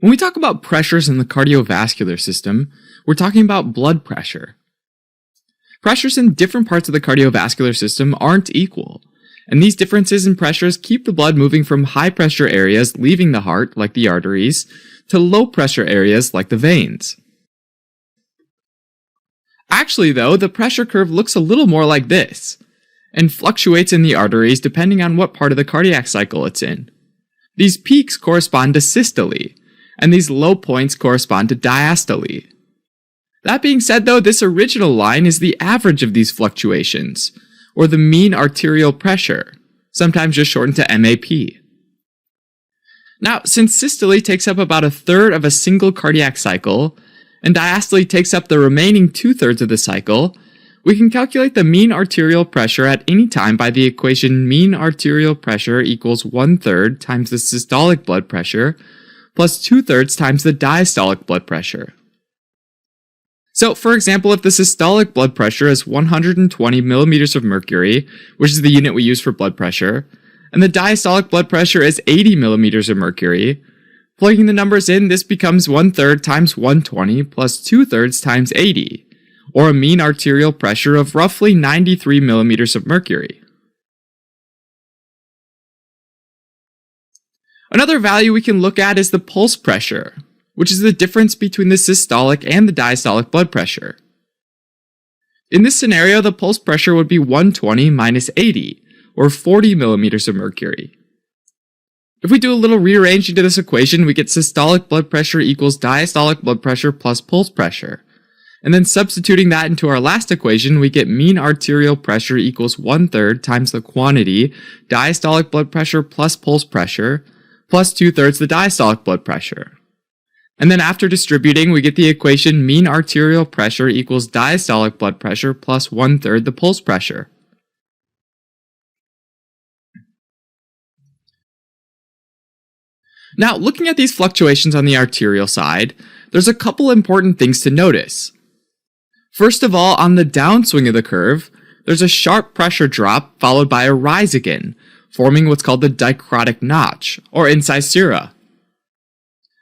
When we talk about pressures in the cardiovascular system, we're talking about blood pressure. Pressures in different parts of the cardiovascular system aren't equal, and these differences in pressures keep the blood moving from high pressure areas leaving the heart, like the arteries, to low pressure areas like the veins. Actually though, the pressure curve looks a little more like this, and fluctuates in the arteries depending on what part of the cardiac cycle it's in. These peaks correspond to systole, and these low points correspond to diastole. That being said though, this original line is the average of these fluctuations, or the mean arterial pressure, sometimes just shortened to MAP. Now, since systole takes up about a third of a single cardiac cycle, and diastole takes up the remaining 2/3 of the cycle, we can calculate the mean arterial pressure at any time by the equation mean arterial pressure equals 1/3 times the systolic blood pressure plus 2/3 times the diastolic blood pressure. So, for example, if the systolic blood pressure is 120 millimeters of mercury, which is the unit we use for blood pressure, and the diastolic blood pressure is 80 millimeters of mercury, plugging the numbers in, this becomes 1/3 times 120 plus 2/3 times 80, or a mean arterial pressure of roughly 93 millimeters of mercury. Another value we can look at is the pulse pressure, which is the difference between the systolic and the diastolic blood pressure. In this scenario, the pulse pressure would be 120 minus 80, or 40 millimeters of mercury. If we do a little rearranging to this equation, we get systolic blood pressure equals diastolic blood pressure plus pulse pressure. And then substituting that into our last equation, we get mean arterial pressure equals 1/3 times the quantity, diastolic blood pressure plus pulse pressure, plus 2/3 the diastolic blood pressure. And then after distributing, we get the equation mean arterial pressure equals diastolic blood pressure plus 1/3 the pulse pressure. Now, looking at these fluctuations on the arterial side, there's a couple important things to notice. First of all, on the downswing of the curve, there's a sharp pressure drop followed by a rise again, forming what's called the dicrotic notch, or incisura.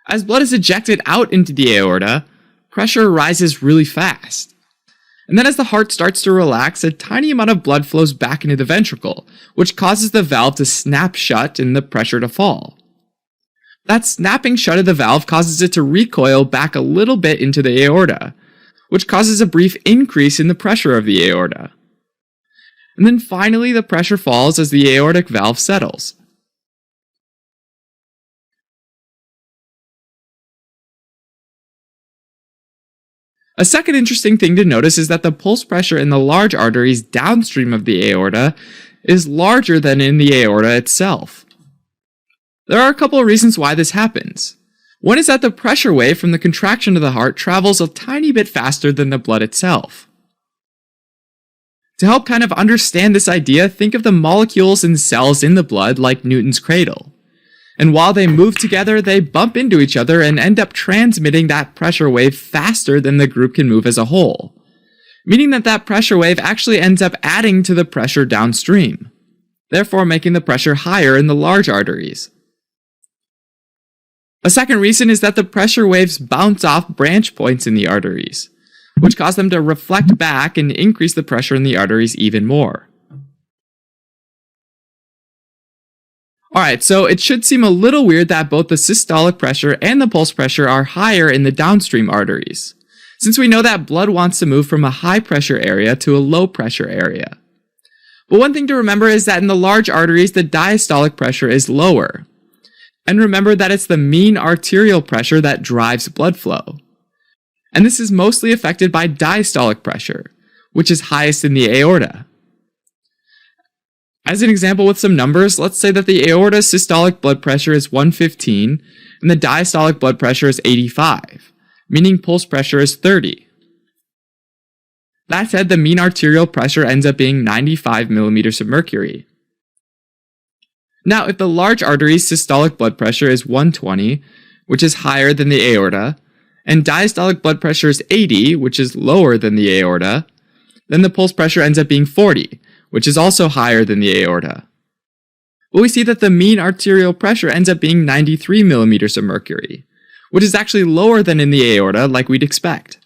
As blood is ejected out into the aorta, pressure rises really fast. And then as the heart starts to relax, a tiny amount of blood flows back into the ventricle, which causes the valve to snap shut and the pressure to fall. That snapping shut of the valve causes it to recoil back a little bit into the aorta, which causes a brief increase in the pressure of the aorta. And then finally, the pressure falls as the aortic valve settles. A second interesting thing to notice is that the pulse pressure in the large arteries downstream of the aorta is larger than in the aorta itself. There are a couple of reasons why this happens. One is that the pressure wave from the contraction of the heart travels a tiny bit faster than the blood itself. To help kind of understand this idea, think of the molecules and cells in the blood like Newton's cradle. And while they move together, they bump into each other and end up transmitting that pressure wave faster than the group can move as a whole, meaning that that pressure wave actually ends up adding to the pressure downstream, therefore making the pressure higher in the large arteries. A second reason is that the pressure waves bounce off branch points in the arteries, which cause them to reflect back and increase the pressure in the arteries even more. Alright, so it should seem a little weird that both the systolic pressure and the pulse pressure are higher in the downstream arteries, since we know that blood wants to move from a high pressure area to a low pressure area. But one thing to remember is that in the large arteries, the diastolic pressure is lower. And remember that it's the mean arterial pressure that drives blood flow. And this is mostly affected by diastolic pressure, which is highest in the aorta. As an example with some numbers, let's say that the aorta's systolic blood pressure is 115 and the diastolic blood pressure is 85, meaning pulse pressure is 30. That said, the mean arterial pressure ends up being 95 millimeters of mercury. Now, if the large artery's systolic blood pressure is 120, which is higher than the aorta, and diastolic blood pressure is 80, which is lower than the aorta, then the pulse pressure ends up being 40, which is also higher than the aorta. But we see that the mean arterial pressure ends up being 93 millimeters of mercury, which is actually lower than in the aorta like we'd expect.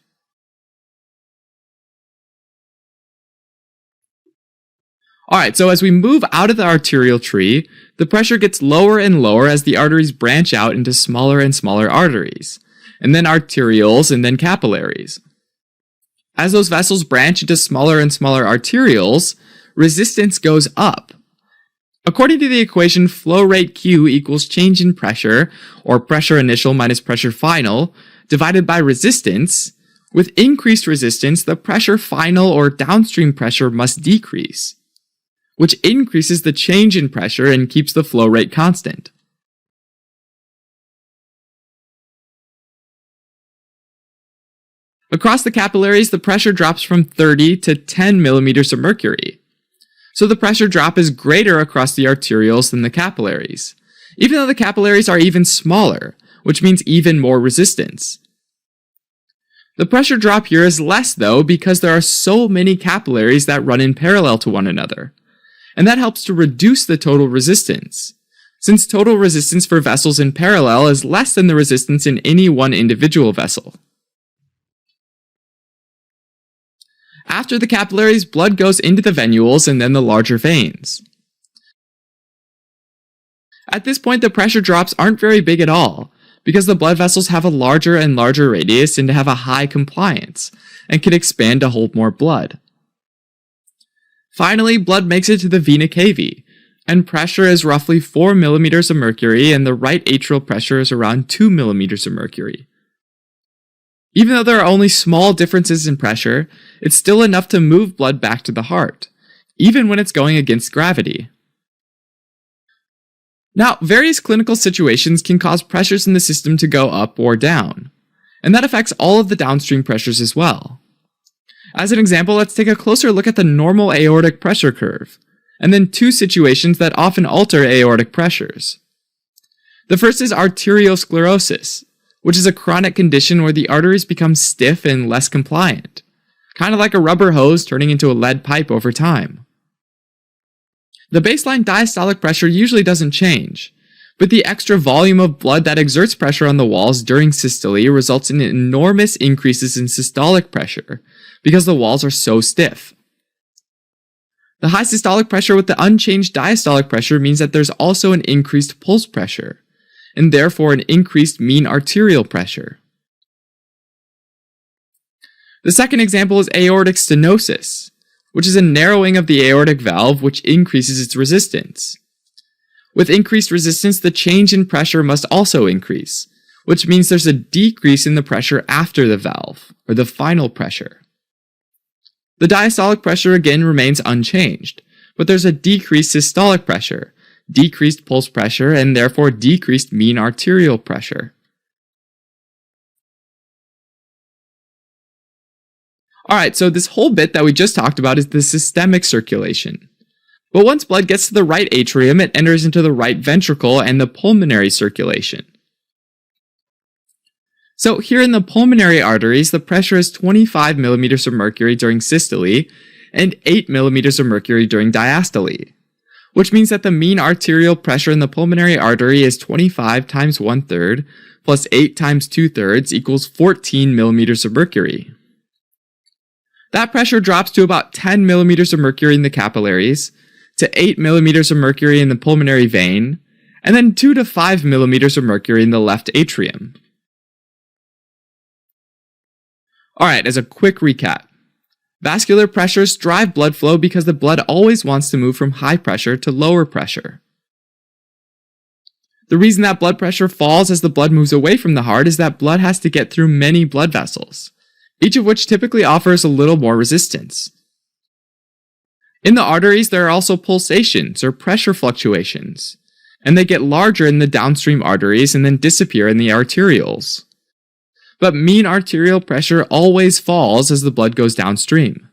Alright, so as we move out of the arterial tree, the pressure gets lower and lower as the arteries branch out into smaller and smaller arteries, and then arterioles and then capillaries. As those vessels branch into smaller and smaller arterioles, resistance goes up. According to the equation, flow rate Q equals change in pressure, or pressure initial minus pressure final, divided by resistance. With increased resistance, the pressure final or downstream pressure must decrease, which increases the change in pressure and keeps the flow rate constant. Across the capillaries, the pressure drops from 30 to 10 millimeters of mercury. So the pressure drop is greater across the arterioles than the capillaries, even though the capillaries are even smaller, which means even more resistance. The pressure drop here is less though because there are so many capillaries that run in parallel to one another, and that helps to reduce the total resistance, since total resistance for vessels in parallel is less than the resistance in any one individual vessel. After the capillaries, blood goes into the venules and then the larger veins. At this point, the pressure drops aren't very big at all, because the blood vessels have a larger and larger radius and have a high compliance, and can expand to hold more blood. Finally, blood makes it to the vena cava, and pressure is roughly 4 millimeters of mercury, and the right atrial pressure is around 2 millimeters of mercury. Even though there are only small differences in pressure, it's still enough to move blood back to the heart, even when it's going against gravity. Now, various clinical situations can cause pressures in the system to go up or down, and that affects all of the downstream pressures as well. As an example, let's take a closer look at the normal aortic pressure curve, and then two situations that often alter aortic pressures. The first is arteriosclerosis, which is a chronic condition where the arteries become stiff and less compliant, kind of like a rubber hose turning into a lead pipe over time. The baseline diastolic pressure usually doesn't change, but the extra volume of blood that exerts pressure on the walls during systole results in enormous increases in systolic pressure because the walls are so stiff. The high systolic pressure with the unchanged diastolic pressure means that there's also an increased pulse pressure, and therefore an increased mean arterial pressure. The second example is aortic stenosis, which is a narrowing of the aortic valve which increases its resistance. With increased resistance, the change in pressure must also increase, which means there's a decrease in the pressure after the valve, or the final pressure. The diastolic pressure again remains unchanged, but there's a decreased systolic pressure, decreased pulse pressure, and therefore decreased mean arterial pressure. Alright, so this whole bit that we just talked about is the systemic circulation. But once blood gets to the right atrium, it enters into the right ventricle and the pulmonary circulation. So here in the pulmonary arteries, the pressure is 25 millimeters of mercury during systole and 8 millimeters of mercury during diastole, which means that the mean arterial pressure in the pulmonary artery is 25 times 1/3 plus 8 times 2/3 equals 14 millimeters of mercury. That pressure drops to about 10 millimeters of mercury in the capillaries, to 8 millimeters of mercury in the pulmonary vein, and then 2 to 5 millimeters of mercury in the left atrium. Alright, as a quick recap. Vascular pressures drive blood flow because the blood always wants to move from high pressure to lower pressure. The reason that blood pressure falls as the blood moves away from the heart is that blood has to get through many blood vessels, each of which typically offers a little more resistance. In the arteries, there are also pulsations or pressure fluctuations, and they get larger in the downstream arteries and then disappear in the arterioles. But mean arterial pressure always falls as the blood goes downstream.